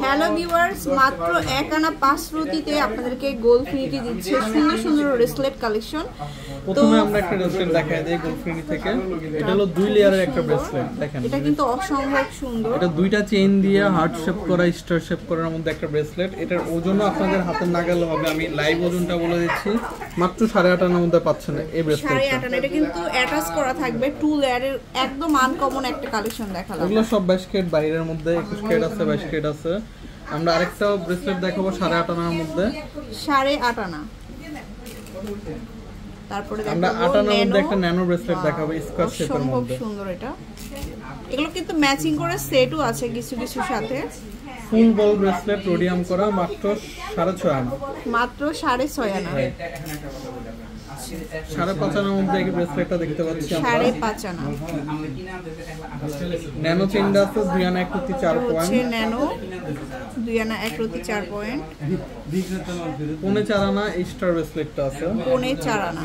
Hello viewers, মাত্র 1 আনা 5 রুটিতে আপনাদেরকে গোল্ড ফিনিটি দিচ্ছে সুন্দর সুন্দর ব্রেসলেট কালেকশন। প্রথমে আমরা একটা ব্রেসলেট দেখাই দেই গোল্ড ফিনিটি থেকে। এটা হলো 2 লেয়ারের একটা ব্রেসলেট, দেখেন এটা কিন্তু অসম্ভব সুন্দর। এটা দুইটা চেইন দিয়ে হার্ট শেপ করা, স্টার শেপ করার মধ্যে একটা ব্রেসলেট। এটার ওজনও আপনাদের হাতের নাগালে হবে। আমি লাইভ ওজনটা বলে দিচ্ছি, মাত্র 8.5 আনার মধ্যে পাচ্ছেন এই ব্রেসলেটটা। 8.5 আনা। এটা কিন্তু অ্যাটাচ করা থাকবে 2 লেয়ারের, একদম আনকমন একটা কালেকশন দেখালাম। এগুলো সব 22 ক্যারেট বাইরের মধ্যে, 21 ক্যারেট আছে, 22 ক্যারেট আছে। আমরা আরেকটা ব্রেসলেট দেখাবো 8.5 আনার মধ্যে, 8.5 আনা। তারপরে আমরা 8 আনার মধ্যে একটা ন্যানো ব্রেসলেট দেখাবো স্কোয়ার শেপের মধ্যে। খুব সুন্দর এটা। এগুলো কিন্তু ম্যাচিং করে সেটও আছে কিছু কিছু সাথে। ফুল বল ব্রেসলেট রোডিয়াম করা, মাত্র 6.5 আনা। মাত্র 6.5 আনা। 5.5 আনার মধ্যে এই ব্রেসলেটটা দেখতে পাচ্ছি আমরা। 5.5 আনা। ন্যানো চেইনটা আছে 2 আনা 1/4 পয়েন্ট। ন্যানো 2 আনা 1/4 পয়েন্ট। 4.5 আনা স্টার ব্রেসলেটটা আছে। 4.5 আনা।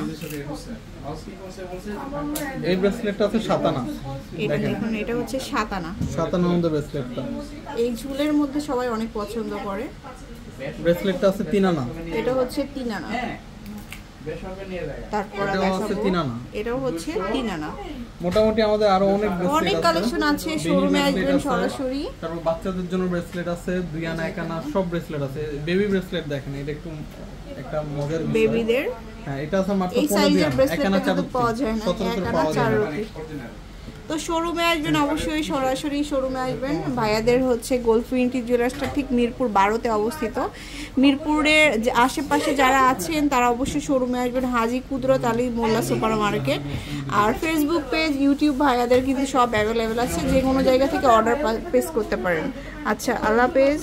এই ব্রেসলেটটা আছে 7 আনা। এটা দেখুন, এটা হচ্ছে 7 আনা। 7 আনার মধ্যে ব্রেসলেটটা। এই ঝুলের মধ্যে সবাই অনেক পছন্দ করে। ব্রেসলেটটা আছে 3 আনা। এটা হচ্ছে 3 আনা। তারপর আছে 3 আনা। এটাও হচ্ছে 3 আনা। মোটামুটি আমাদের আরো অনেক ব্রেসলেট আছে, অনেক কালেকশন আছে। শোরুমে আসবেন সরাসরি। তারপর বাচ্চাদের জন্য ব্রেসলেট আছে 2 আনা 1 আনা সব ব্রেসলেট আছে। বেবি ব্রেসলেট দেখেন, এটা একটু একটা মজার বিষয়। বেবিদের হ্যাঁ, এটা আছে মাত্র 15 সাইজের আনা। ব্রেসলেট 1 আনা 4 পাওয়া যায় না, 1 আনা 4 রুপি। তো শোরুমে আসবেন, অবশ্যই সরাসরি শোরুমে আসবেন। ভাইয়াদের হচ্ছে গোল্ড ফিনিটি জুয়েলার্সটা ঠিক মিরপুর 12-তে অবস্থিত। মিরপুরের আশেপাশে যারা আছেন তারা অবশ্যই শোরুমে আসবেন। হাজী কুদরত আলী মোল্লা সুপার মার্কেট। আর ফেসবুক পেজ, ইউটিউব ভাইয়াদের কিন্তু সব অ্যাভেলেবেল আছে, যে কোনো জায়গা থেকে অর্ডার প্লেস করতে পারেন। আচ্ছা, আল্লাহ হাফেজ।